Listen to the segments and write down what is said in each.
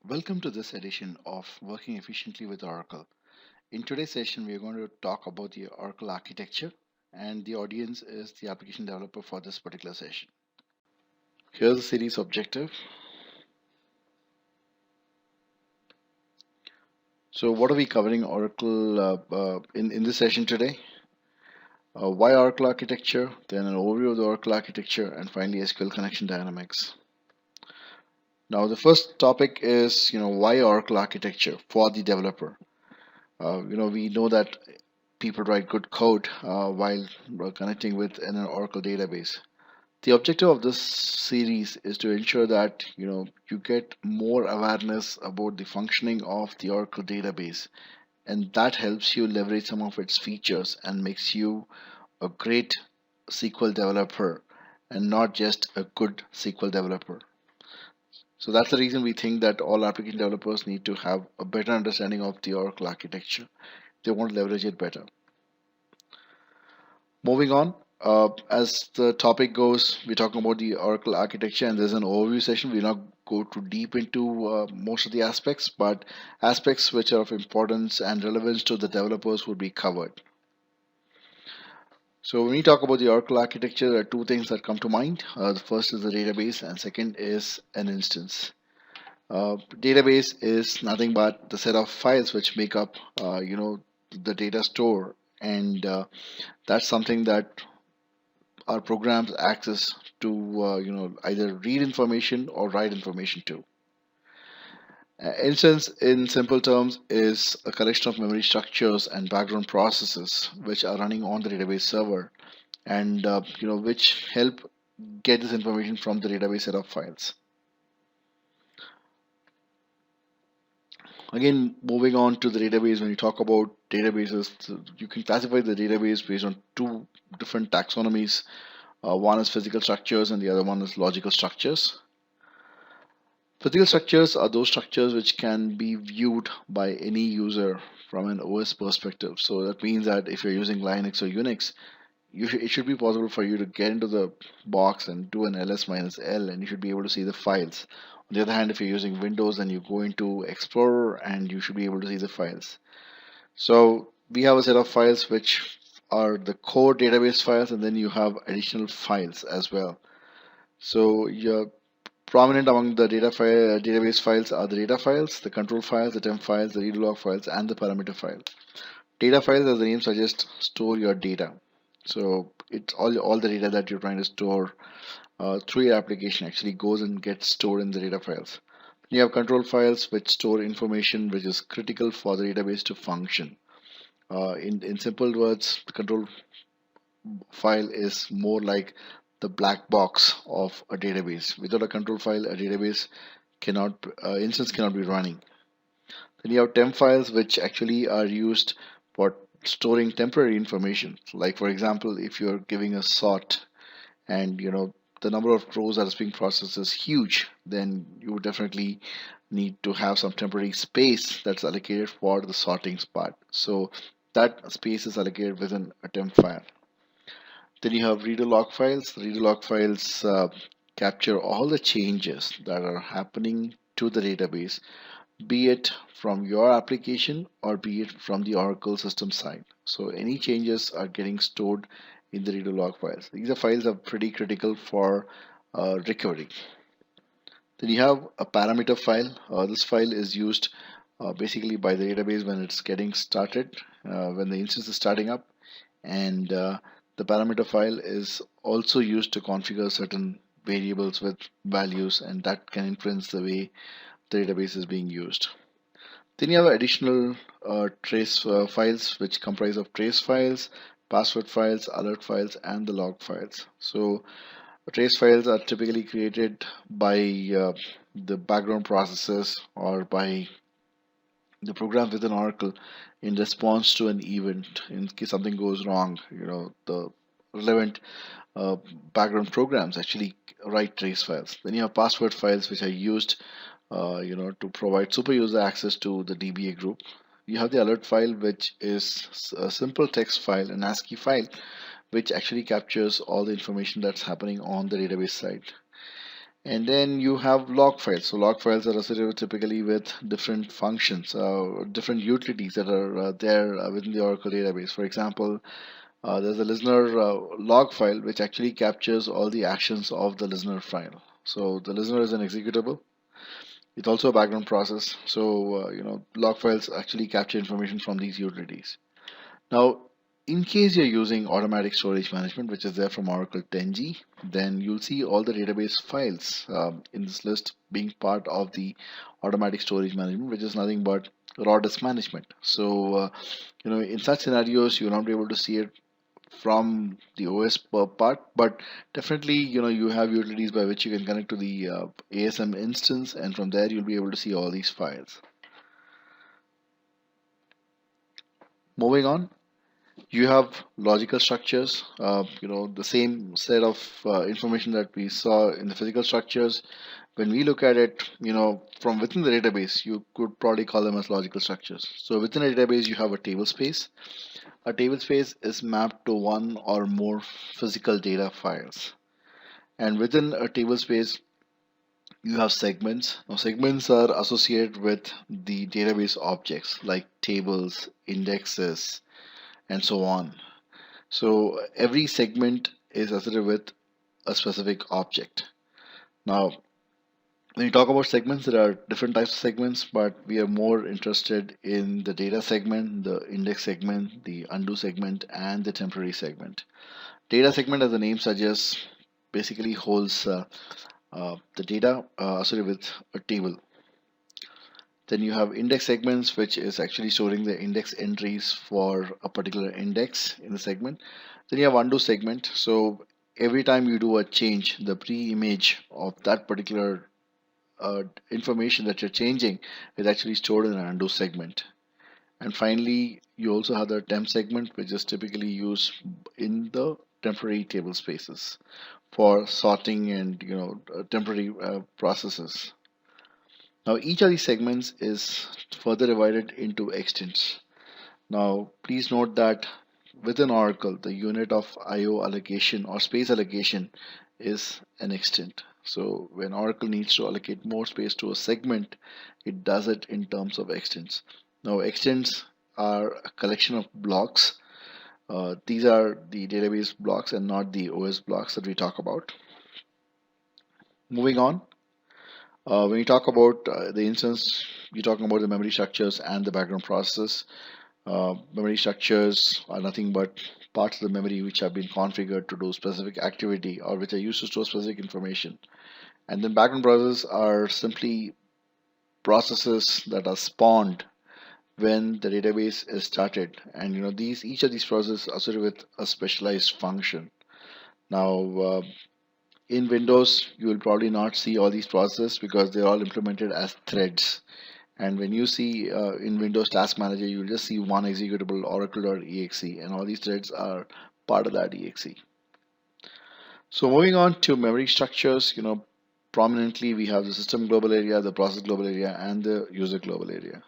Welcome to this edition of Working Efficiently with Oracle. In today's session, we are going to talk about the Oracle architecture, and the audience is the application developer for this particular session. Here's the series objective. So, what are we covering Oracle in this session today? Why Oracle architecture, then an overview of the Oracle architecture, and finally SQL connection dynamics. Now, the first topic is why Oracle architecture for the developer. We know that people write good code while connecting with an Oracle database. The objective of this series is to ensure that you get more awareness about the functioning of the Oracle database, and that helps you leverage some of its features and makes you a great SQL developer and not just a good SQL developer. So that's the reason we think that all application developers need to have a better understanding of the Oracle architecture. They want to leverage it better. Moving on, as the topic goes, we're talking about the Oracle architecture, and there's an overview session. We'll not go too deep into most of the aspects, but aspects which are of importance and relevance to the developers would be covered. So when we talk about the Oracle architecture, there are two things that come to mind. The first is the database, and second is an instance. Database is nothing but the set of files which make up, the data store, and that's something that our programs access to either read information or write information to. Instance, in simple terms, is a collection of memory structures and background processes which are running on the database server, and which help get this information from the database set of files. Again, moving on to the database, when you talk about databases, you can classify the database based on two different taxonomies. One is physical structures and the other one is logical structures. Physical structures are those structures which can be viewed by any user from an OS perspective. So that means that if you're using Linux or Unix, it should be possible for you to get into the box and do an ls minus l, and you should be able to see the files. On the other hand, if you're using Windows, then you go into Explorer and you should be able to see the files. So we have a set of files which are the core database files, and then you have additional files as well. So your prominent among the database files are the data files, the control files, the temp files, the read log files, and the parameter file. Data files, as the name suggests, store your data. So it's all the data that you're trying to store through your application actually goes and gets stored in the data files. You have control files which store information which is critical for the database to function. In simple words, the control file is more like the black box of a database. Without a control file, a database cannot instance cannot be running. Then you have temp files, which actually are used for storing temporary information. Like for example, if you're giving a sort, and the number of rows that is being processed is huge, then you would definitely need to have some temporary space that's allocated for the sorting part. So that space is allocated within a temp file. Then you have reader log files. Reader log files capture all the changes that are happening to the database, be it from your application or be it from the Oracle system side. So any changes are getting stored in the reader log files. These are files are pretty critical for recovery. Then you have a parameter file. This file is used basically by the database when it's getting started, when the instance is starting up, and the parameter file is also used to configure certain variables with values, and that can influence the way the database is being used. Then you have additional trace files which comprise of trace files, password files, alert files, and the log files. So trace files are typically created by the background processes or by the program within Oracle in response to an event. In case something goes wrong, the relevant uh, background programs actually write trace files. Then you have password files which are used to provide super user access to the DBA group. You have the alert file, which is a simple text file, an ASCII file, which actually captures all the information that's happening on the database side. And then you have log files. So log files are associated typically with different functions, different utilities that are there within the Oracle database. For example, there's a listener log file which actually captures all the actions of the listener file. So the listener is an executable. It's also a background process. So log files actually capture information from these utilities. Now, in case you're using automatic storage management, which is there from Oracle 10G, then you'll see all the database files in this list being part of the automatic storage management, which is nothing but raw disk management. So, in such scenarios, you'll not be able to see it from the OS per part, but definitely, you have utilities by which you can connect to the ASM instance, and from there, you'll be able to see all these files. Moving on. You have logical structures, the same set of information that we saw in the physical structures. When we look at it, from within the database, you could probably call them as logical structures. So within a database, you have a table space. A table space is mapped to one or more physical data files. And within a table space, you have segments. Now, segments are associated with the database objects like tables, indexes, and so on. So every segment is associated with a specific object. Now, when you talk about segments, there are different types of segments, but we are more interested in the data segment, the index segment, the undo segment, and the temporary segment. Data segment, as the name suggests, basically holds the data associated with a table. Then you have index segments, which is actually storing the index entries for a particular index in the segment. Then you have undo segment. So every time you do a change, the pre-image of that particular information that you're changing is actually stored in an undo segment. And finally, you also have the temp segment, which is typically used in the temporary table spaces for sorting and temporary processes. Now each of these segments is further divided into extents. Now please note that within Oracle, the unit of IO allocation or space allocation is an extent. So when Oracle needs to allocate more space to a segment, it does it in terms of extents. Now extents are a collection of blocks. These are the database blocks and not the OS blocks that we talk about. Moving on, when you talk about the instance, you're talking about the memory structures and the background processes. Memory structures are nothing but parts of the memory which have been configured to do specific activity or which are used to store specific information. And then background processes are simply processes that are spawned when the database is started. And each of these processes are associated with a specialized function. Now, in Windows, you will probably not see all these processes because they're all implemented as threads. And when you see in Windows Task Manager, you'll just see one executable oracle.exe, and all these threads are part of that exe. So moving on to memory structures, prominently we have the system global area, the process global area, and the user global area.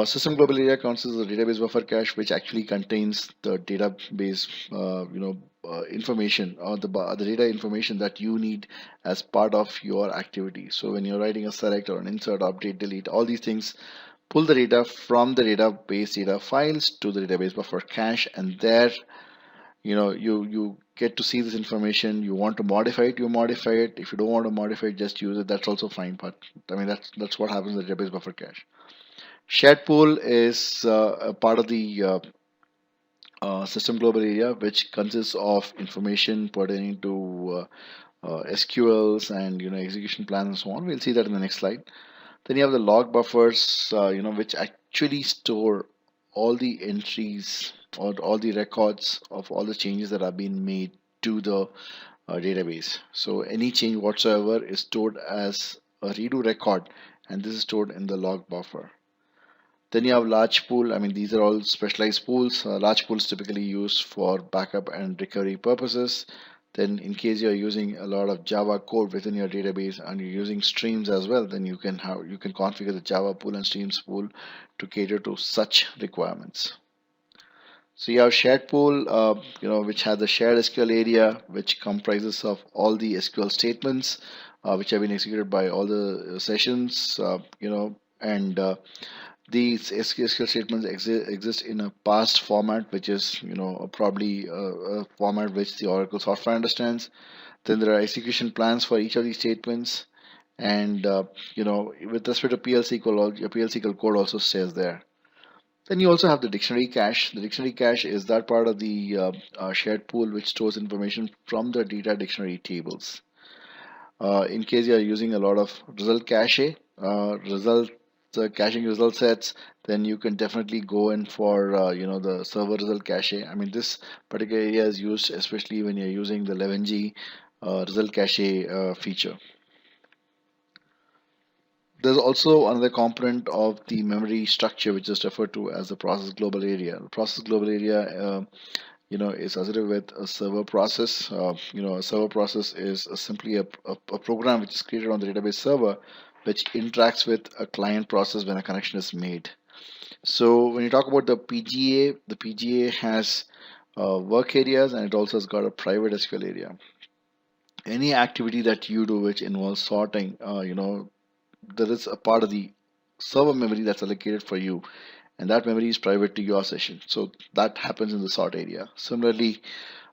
System global area consists of the database buffer cache, which actually contains the database, information or the data information that you need as part of your activity. So when you're writing a select or an insert, update, delete, all these things pull the data from the database data files to the database buffer cache, and there, you get to see this information. You want to modify it, you modify it. If you don't want to modify it, just use it. That's also fine. But I mean, that's what happens in the database buffer cache. Shared pool is a part of the system global area, which consists of information pertaining to SQLs and execution plans and so on. We'll see that in the next slide. Then you have the log buffers, which actually store all the entries or all the records of all the changes that have been made to the database. So any change whatsoever is stored as a redo record, and this is stored in the log buffer. Then you have large pool. I mean, these are all specialized pools. Large pools typically used for backup and recovery purposes. Then in case you're using a lot of Java code within your database and you're using streams as well, then you can configure the Java pool and streams pool to cater to such requirements. So you have shared pool, which has a shared SQL area, which comprises of all the SQL statements, which have been executed by all the sessions, and these SQL statements exist in a parsed format, which is, probably a format which the Oracle software understands. Then there are execution plans for each of these statements, and with respect to PLC code, your PLC code also says there. Then you also have the dictionary cache. The dictionary cache is that part of the shared pool which stores information from the data dictionary tables. In case you are using a lot of result cache, caching result sets, then you can definitely go in for the server result cache. I mean, this particular area is used especially when you're using the 11G result cache feature. There's also another component of the memory structure which is referred to as the process global area. The process global area, is associated with a server process. A server process is simply a program which is created on the database server, which interacts with a client process when a connection is made. So when you talk about the PGA has work areas, and it also has got a private SQL area. Any activity that you do which involves sorting, there is a part of the server memory that's allocated for you, and that memory is private to your session, so that happens in the sort area. Similarly,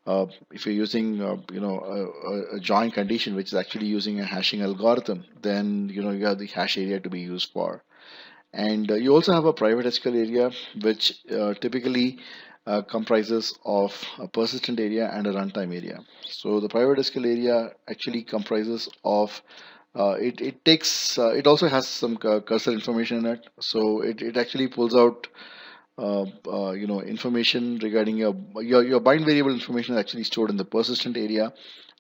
if you're using a join condition which is actually using a hashing algorithm, then you have the hash area to be used for. And you also have a private SQL area which typically comprises of a persistent area and a runtime area. So the private SQL area actually comprises of it also has some cursor information in it, so it actually pulls out information regarding your bind variable information is actually stored in the persistent area,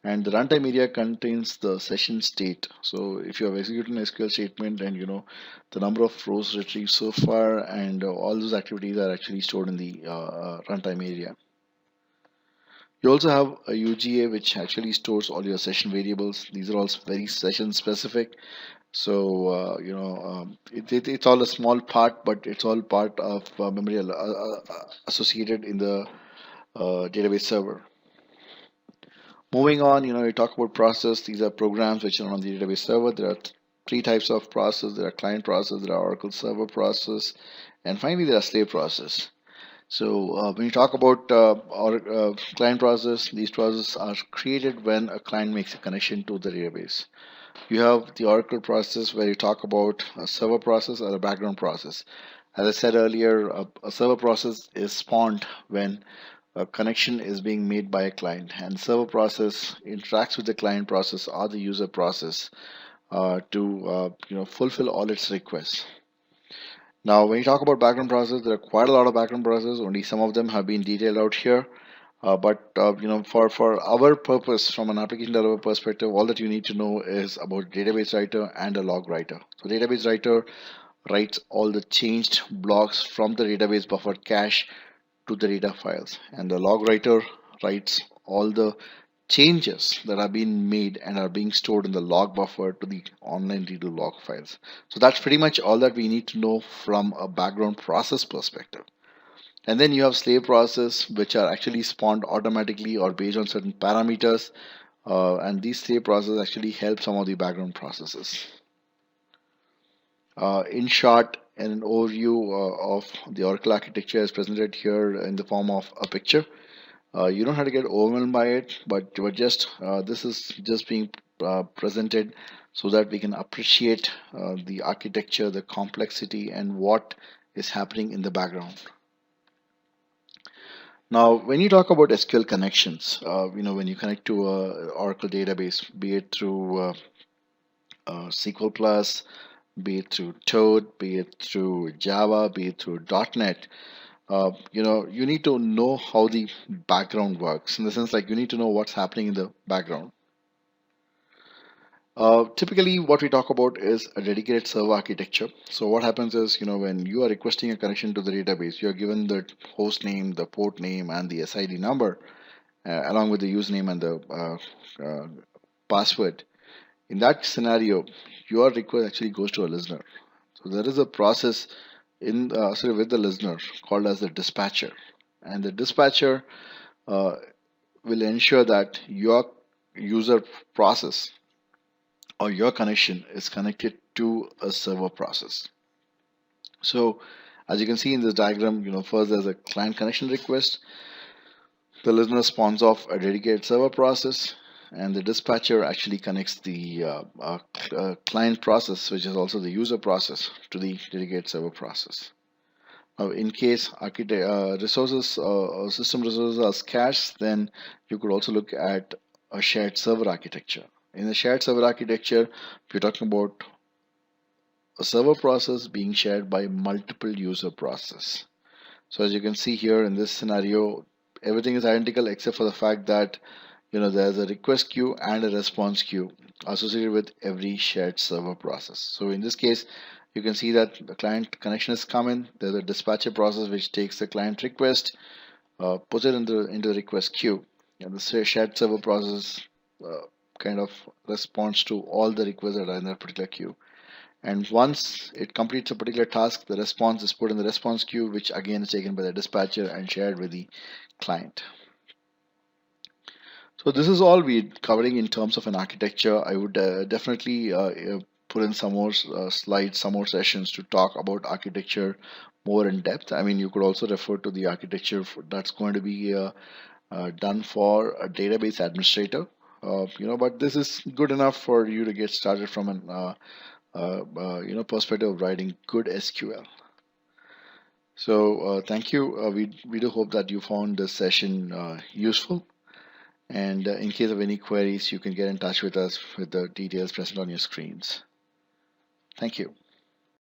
and the runtime area contains the session state. So if you have executed an SQL statement, and the number of rows retrieved so far, and all those activities are actually stored in the runtime area. You also have a UGA which actually stores all your session variables. These are all very session specific. So it's all a small part, but it's all part of memory associated in the database server. Moving on, you talk about process. These are programs which are on the database server. There are three types of process. There are client process, there are Oracle server process, and finally there are slave process. So when you talk about our client process, these processes are created when a client makes a connection to the database. You have the Oracle process where you talk about a server process or a background process. As I said earlier, a server process is spawned when a connection is being made by a client, and server process interacts with the client process or the user process to fulfill all its requests. Now, when you talk about background process, there are quite a lot of background processes. Only some of them have been detailed out here. For our purpose, from an application developer perspective, all that you need to know is about database writer and a log writer. So database writer writes all the changed blocks from the database buffer cache to the data files, and the log writer writes all the changes that are being made and are being stored in the log buffer to the online redo log files. So that's pretty much all that we need to know from a background process perspective. And then you have slave process, which are actually spawned automatically or based on certain parameters, and these slave processes actually help some of the background processes. In short, an overview of the Oracle architecture is presented here in the form of a picture. You don't have to get overwhelmed by it, but this is just being presented so that we can appreciate the architecture, the complexity, and what is happening in the background. Now, when you talk about SQL connections, when you connect to a Oracle database, be it through SQL Plus, be it through Toad, be it through Java, be it through .NET, you need to know how the background works, in the sense like you need to know what's happening in the background. Typically what we talk about is a dedicated server architecture. So what happens is, when you are requesting a connection to the database, you're given the host name, the port name, and the SID number, along with the username and the password. In that scenario, your request actually goes to a listener. So there is a process with the listener called as the dispatcher. and the dispatcher uh, will ensure that your user process or your connection is connected to a server process. So as you can see in this diagram, first there's a client connection request. The listener spawns off a dedicated server process, and the dispatcher actually connects the client process, which is also the user process, to the dedicated server process. Now, in case resources or system resources are scarce, then you could also look at a shared server architecture. In the shared server architecture, we're talking about a server process being shared by multiple user process. So as you can see here in this scenario, everything is identical except for the fact that there's a request queue and a response queue associated with every shared server process. So in this case, you can see that the client connection is common. There's a dispatcher process which takes the client request, puts it into the request queue, and the shared server process kind of responds to all the requests that are in that particular queue. And once it completes a particular task, the response is put in the response queue, which again is taken by the dispatcher and shared with the client. So this is all we're covering in terms of an architecture. I would definitely put in some more slides, some more sessions to talk about architecture more in depth. I mean, you could also refer to the architecture that's going to be done for a database administrator. But this is good enough for you to get started from an perspective of writing good SQL. So thank you. We do hope that you found this session useful. And in case of any queries, you can get in touch with us with the details present on your screens. Thank you.